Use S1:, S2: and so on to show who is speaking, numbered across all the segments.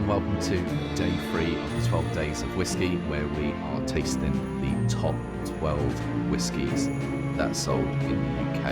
S1: and welcome to day 3 of the 12 days of whiskey, where we are tasting the top 12 whiskies that sold in the UK.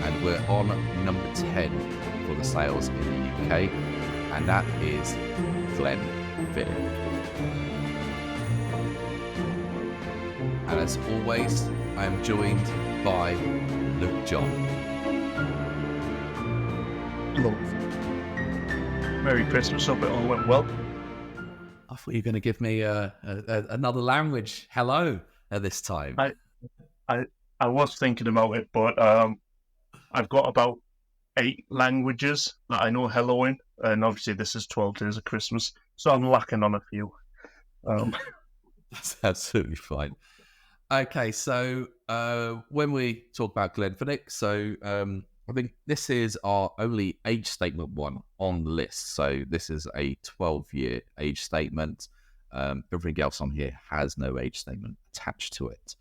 S1: And we're on number 10 for the sales in the UK, and that is Glenfiddich. And as always, I am joined by Luke John.
S2: Hello. Merry Christmas. Hope it all went well.
S1: I thought you were going to give me another language hello at this time.
S2: I was thinking about it, but I've got about 8 languages that I know hello in, and obviously this is 12 days of Christmas, so I'm lacking on a few.
S1: That's absolutely fine. Okay, so when we talk about Glenfiddich, so I think this is our only age statement one on the list. So this is a 12-year age statement. Everything else on here has no age statement attached to it.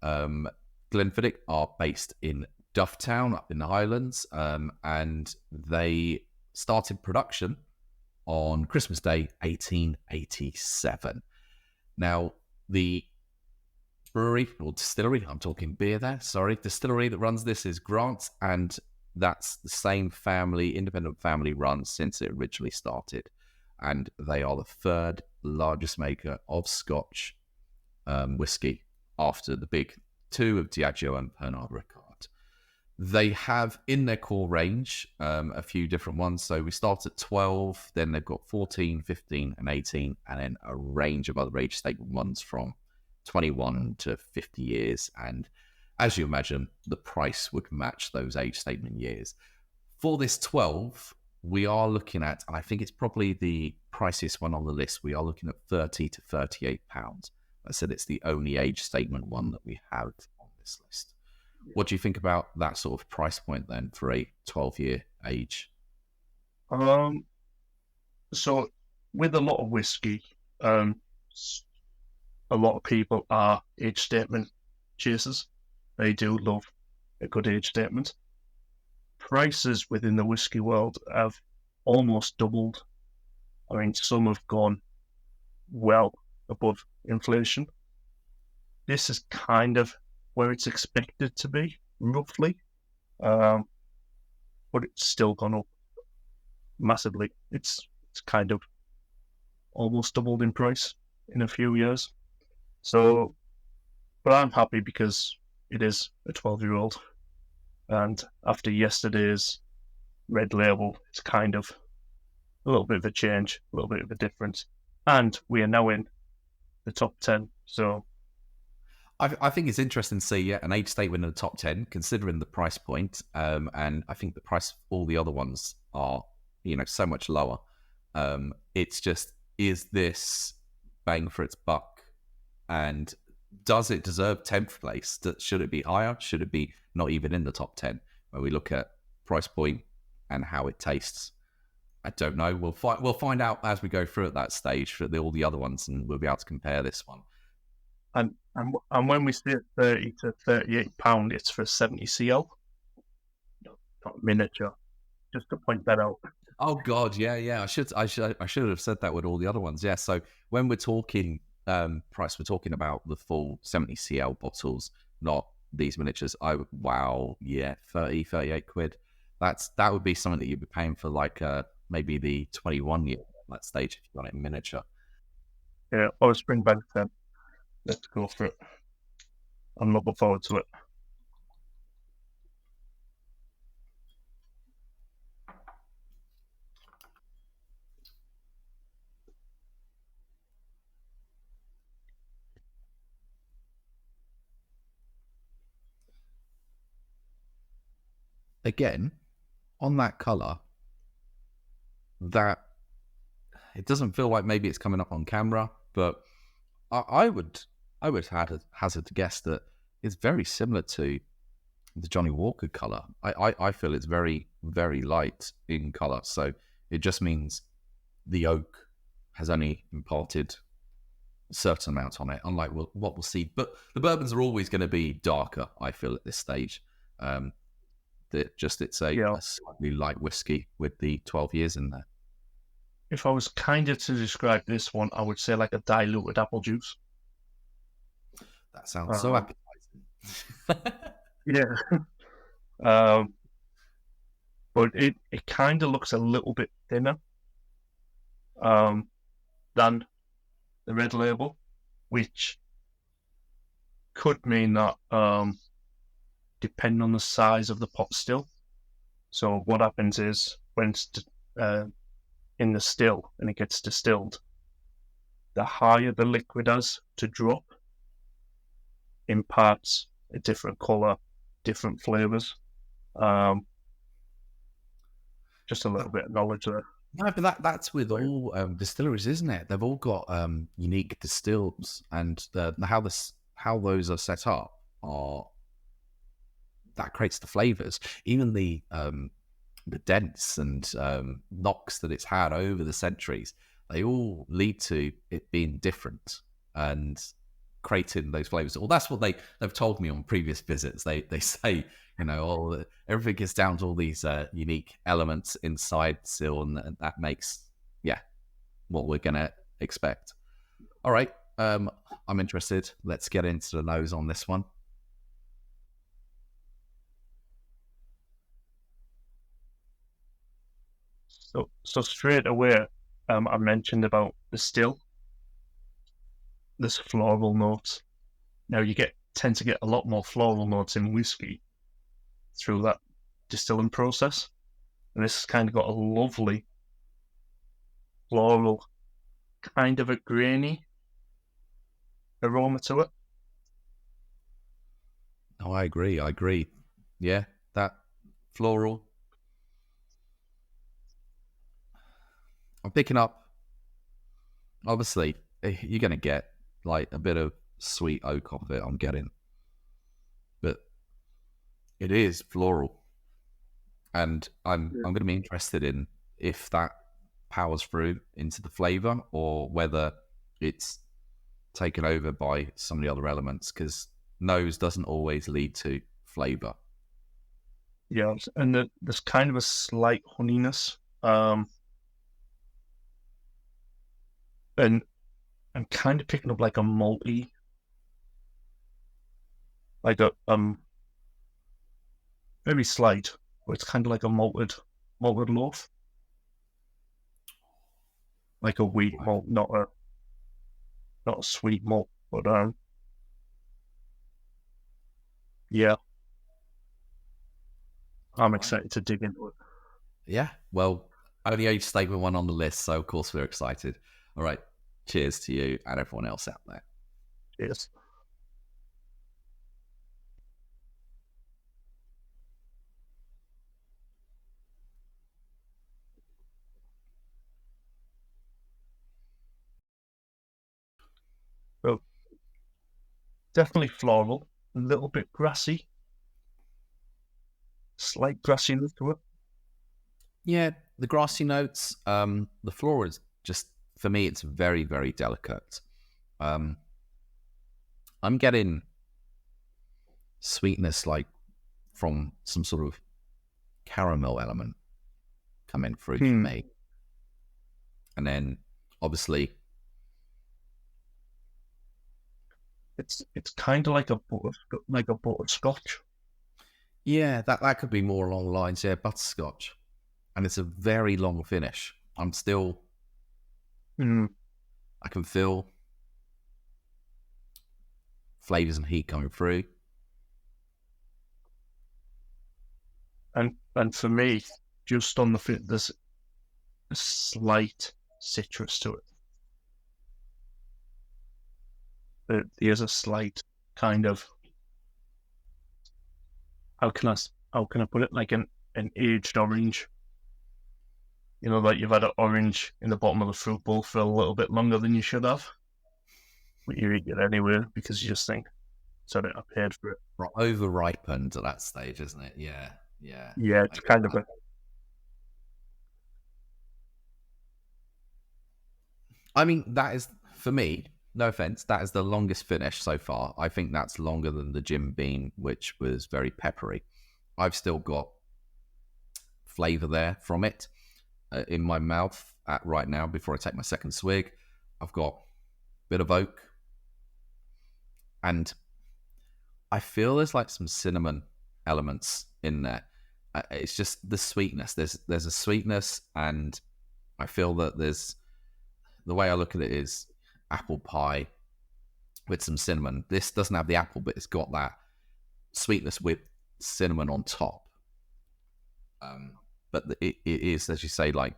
S1: Glenfiddich are based in Dufftown up in the Highlands, and they started production on Christmas Day 1887. Now, the brewery or distillery, I'm talking beer there, distillery that runs this is Grant, and that's the same family, independent family run since it originally started. And they are the 3rd largest maker of Scotch whiskey after the big 2 of Diageo and Pernod Ricard. They have in their core range a few different ones. So we start at 12, then they've got 14, 15 and 18, and then a range of other age statement ones from 21 to 50 years. And as you imagine, the price would match those age statement years. For this 12, we are looking at, and I think it's probably the priciest one on the list, we are looking at £30 to £38. I said it's the only age statement one that we have on this list. What do you think about that sort of price point then for a 12-year age?
S2: So with a lot of whiskey, a lot of people are age statement chasers. They do love a good age statement. Prices within the whiskey world have almost doubled. I mean, some have gone well above inflation. This is kind of where it's expected to be, roughly. But it's still gone up massively. It's kind of almost doubled in price in a few years. So, but I'm happy because it is a 12-year-old. And after yesterday's red label, it's kind of a little bit of a change, a little bit of a difference. And we are now in the top 10. So
S1: I think it's interesting to see an age statement in the top 10, considering the price point. And I think the price of all the other ones are, so much lower. It's just, is this bang for its buck? And does it deserve 10th place? Should it be higher? Should it be not even in the top 10? When we look at price point and how it tastes, I don't know. We'll find out as we go through at that stage for all the other ones, and we'll be able to compare this one.
S2: And when we say £30 to £38, it's for 70 CL, not miniature. Just to point that out.
S1: Oh God, yeah. I should have said that with all the other ones. Yeah. So when we're talking price, we're talking about the full 70 CL bottles, not these miniatures. 30, 38 quid. That would be something that you'd be paying for, like maybe the 21 year at that stage if you got it in miniature.
S2: Yeah, or Springbank 10. Let's go for it. I'm looking forward to it.
S1: Again, on that colour, that it doesn't feel like maybe it's coming up on camera, but I would hazard to guess that it's very similar to the Johnny Walker colour. I feel it's very, very light in colour, so it just means the oak has only imparted a certain amount on it, unlike what we'll see. But the bourbons are always going to be darker, I feel, at this stage. It's a slightly light whiskey with the 12 years in there.
S2: if I was kind of to describe this one, I would say like a diluted apple juice.
S1: That sounds so
S2: Um,
S1: appetizing.
S2: yeah. Um, but it kind of looks a little bit thinner um, than the red label, which could mean that depending on the size of the pot still. So what happens is when it's in the still and it gets distilled, the higher the liquid has to drop imparts a different color, different flavors. Just a little bit of knowledge there.
S1: No, but that's with all distilleries, isn't it? They've all got unique distills, and how those are set up are that creates the flavors. Even the dents and knocks that it's had over the centuries, they all lead to it being different and creating those flavors. Well, that's what they've told me on previous visits. They say, everything gets down to all these unique elements inside still, and that makes what we're gonna expect. All right, I'm interested. Let's get into the nose on this one.
S2: So straight away, I mentioned about the still. There's floral notes. Now you tend to get a lot more floral notes in whiskey through that distilling process, and this has kind of got a lovely floral, kind of a grainy aroma to it.
S1: Oh, I agree. Yeah, that floral. I'm picking up. Obviously, you're going to get like a bit of sweet oak off it. I'm getting, but it is floral, and I'm going to be interested in if that powers through into the flavor or whether it's taken over by some of the other elements, because nose doesn't always lead to flavor.
S2: Yeah, and there's kind of a slight honeyness. And I'm kind of picking up like a malty, like a very slight, but it's kind of like a malted loaf, like a wheat malt, not a sweet malt, but yeah, I'm excited to dig into it.
S1: Yeah, well, only age statement one on the list, so of course we're excited. All right, cheers to you and everyone else out there.
S2: Cheers. Well, definitely floral, a little bit grassy, slight grassiness to it.
S1: Yeah, the grassy notes, the floral is just, for me, it's very, very delicate. I'm getting sweetness like from some sort of caramel element coming through for me. And then obviously
S2: it's kind of like a butterscotch.
S1: Yeah, that could be more along the lines, butterscotch. And it's a very long finish. I'm still I can feel flavors and heat coming through.
S2: And for me, just on the fit, there's a slight citrus to it. There's a slight kind of, how can I put it, like an aged orange. Like you've had an orange in the bottom of the fruit bowl for a little bit longer than you should have, but you eat it anyway because you just think, so I paid for it.
S1: Over ripened at that stage, isn't it? Yeah.
S2: Yeah, it's kind of
S1: I mean, that is, for me, no offense, that is the longest finish so far. I think that's longer than the Jim Beam, which was very peppery. I've still got flavor there from it. in my mouth at right now before I take my second swig. I've got a bit of oak, and I feel there's like some cinnamon elements in there. It's just the sweetness. There's a sweetness, and I feel that there's, the way I look at it is apple pie with some cinnamon. This doesn't have the apple, but it's got that sweetness with cinnamon on top. But it is, as you say, like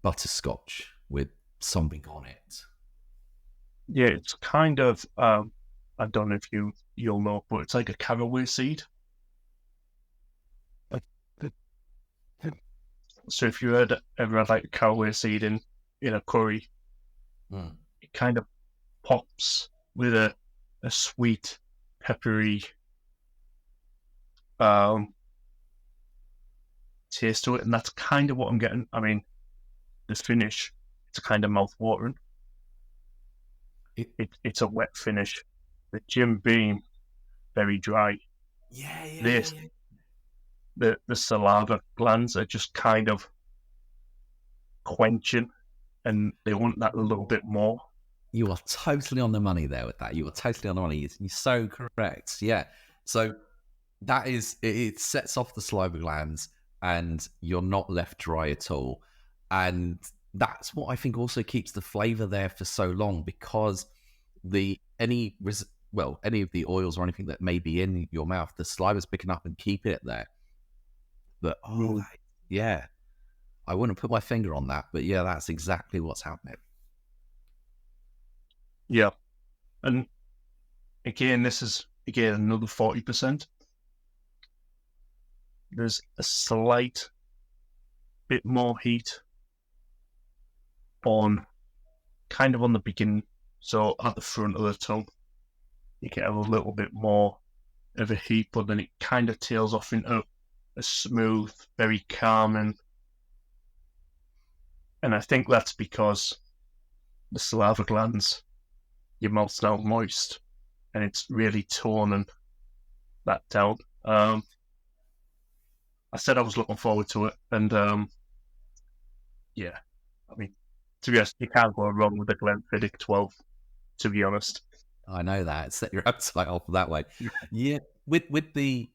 S1: butterscotch with something on it.
S2: Yeah, it's kind of, I don't know if you'll know, but it's like a caraway seed. So if you ever had like a caraway seed in a curry, it kind of pops with a sweet, peppery taste to it, and that's kind of what I'm getting. I mean, the finish, it's kind of mouth-watering. It's a wet finish. The Jim Beam, very dry.
S1: Yeah.
S2: The saliva glands are just kind of quenching, and they want that a little bit more.
S1: You are totally on the money there with that. You are totally on the money. You're so correct. Yeah. So that is, it sets off the saliva glands, and you're not left dry at all. And that's what I think also keeps the flavor there for so long, because any of the oils or anything that may be in your mouth, the saliva's picking up and keeping it there. But yeah, I wouldn't put my finger on that, but yeah, that's exactly what's happening.
S2: Yeah, and again, this is another 40%. There's a slight bit more heat on the beginning, so at the front of the tongue, you get a little bit more of a heat, but then it kind of tails off into a smooth, very calming. And I think that's because the saliva glands, your mouth's now moist, and it's really toning that down. I said I was looking forward to it, and yeah, I mean, to be honest, you can't go wrong with the Glenfiddich 12, to be honest.
S1: I know that. Set your appetite off that way. Yeah, with the,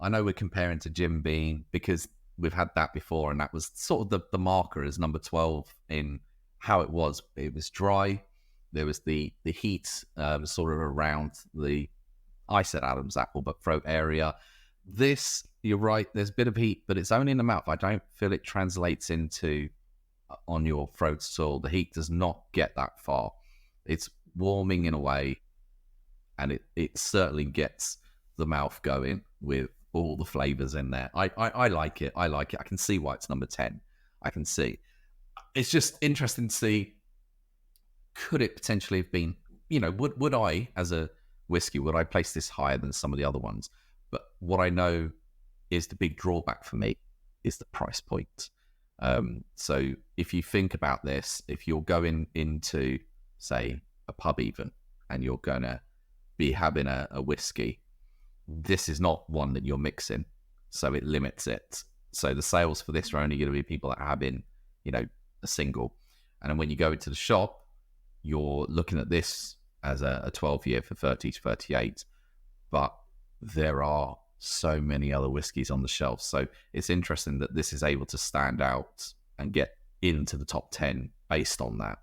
S1: I know we're comparing to Jim Beam because we've had that before, and that was sort of the marker as number 12 in how it was. It was dry. There was the heat sort of around the, I said Adam's apple, but throat area. This, you're right, there's a bit of heat, but it's only in the mouth. I don't feel it translates into on your throat at all. The heat does not get that far. It's warming in a way, and it certainly gets the mouth going with all the flavors in there. I like it. I like it. I can see why it's number 10. I can see. It's just interesting to see, could it potentially have been, would I, as a whiskey, would I place this higher than some of the other ones? But what I know is the big drawback for me is the price point. So if you think about this, if you're going into, say, a pub even, and you're going to be having a whiskey, this is not one that you're mixing, so it limits it. So the sales for this are only going to be people that are having, a single. And then when you go into the shop, you're looking at this as a 12-year for 30 to 38. But there are so many other whiskies on the shelf. So it's interesting that this is able to stand out and get into the top 10 based on that.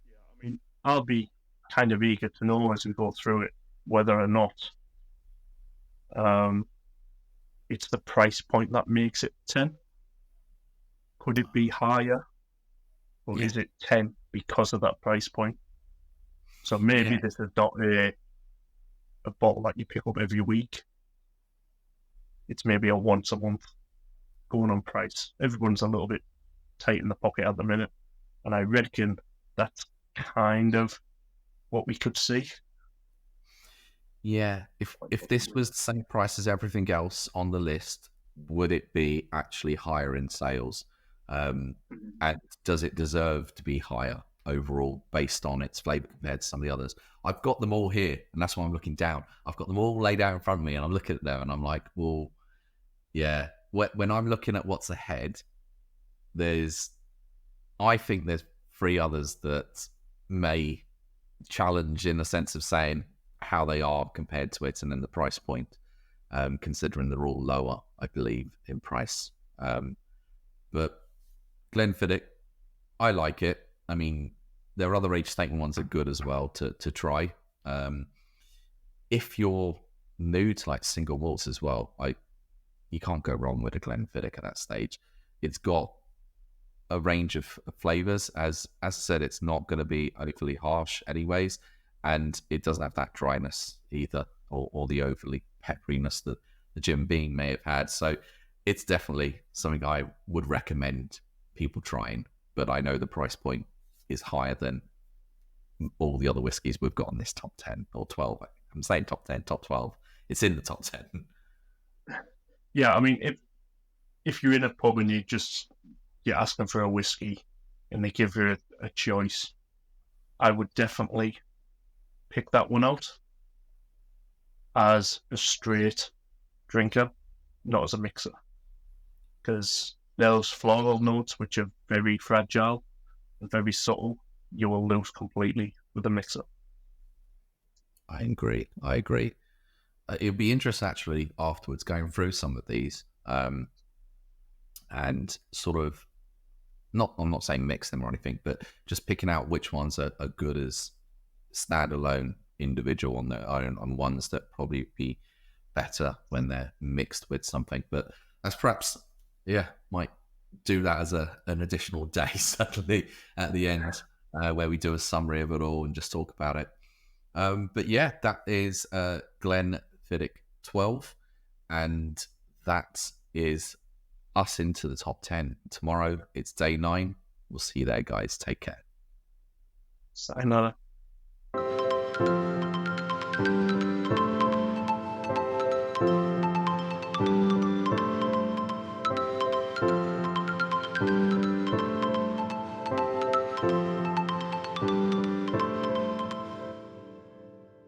S2: Yeah, I mean, I'll be kind of eager to know as we go through it whether or not it's the price point that makes it 10. Could it be higher? Or is it 10 because of that price point? So maybe this is not a bottle that you pick up every week. It's maybe a once a month going on price. Everyone's a little bit tight in the pocket at the minute. And I reckon that's kind of what we could see.
S1: Yeah, if this was the same price as everything else on the list, would it be actually higher in sales? And does it deserve to be higher overall based on its flavor compared to some of the others? I've got them all here, and that's why I'm looking down. I've got them all laid out in front of me, and I'm looking at them, and I'm like, well, yeah, when I'm looking at what's ahead, I think there's 3 others that may challenge in the sense of saying how they are compared to it, and then the price point, considering they're all lower, I believe, in price. But Glenfiddich, I like it. I mean, there are other age statement ones that are good as well to try. If you're new to like single malts as well, you can't go wrong with a Glenfiddich at that stage. It's got a range of flavors. As I said, it's not going to be overly harsh anyways, and it doesn't have that dryness either, or the overly pepperiness that the Jim Beam may have had. So it's definitely something I would recommend people trying, but I know the price point is higher than all the other whiskies we've got on this top 10 or 12. I'm saying top 10, top 12. It's in the top 10.
S2: Yeah, I mean, if you're in a pub and you're asking for a whiskey and they give you a choice, I would definitely pick that one out as a straight drinker, not as a mixer. Because those floral notes, which are very fragile and very subtle, you will lose completely with a mixer.
S1: I agree. It'd be interesting actually afterwards going through some of these and sort of, I'm not saying mix them or anything, but just picking out which ones are good as standalone individual on their own, on ones that probably be better when they're mixed with something. But that's perhaps, might do that as an additional day, certainly at the end, where we do a summary of it all and just talk about it. But yeah, that is Glenfiddich 12, and that is us into the top 10. Tomorrow it's day 9. We'll see you there, guys. Take care.
S2: Sayonara.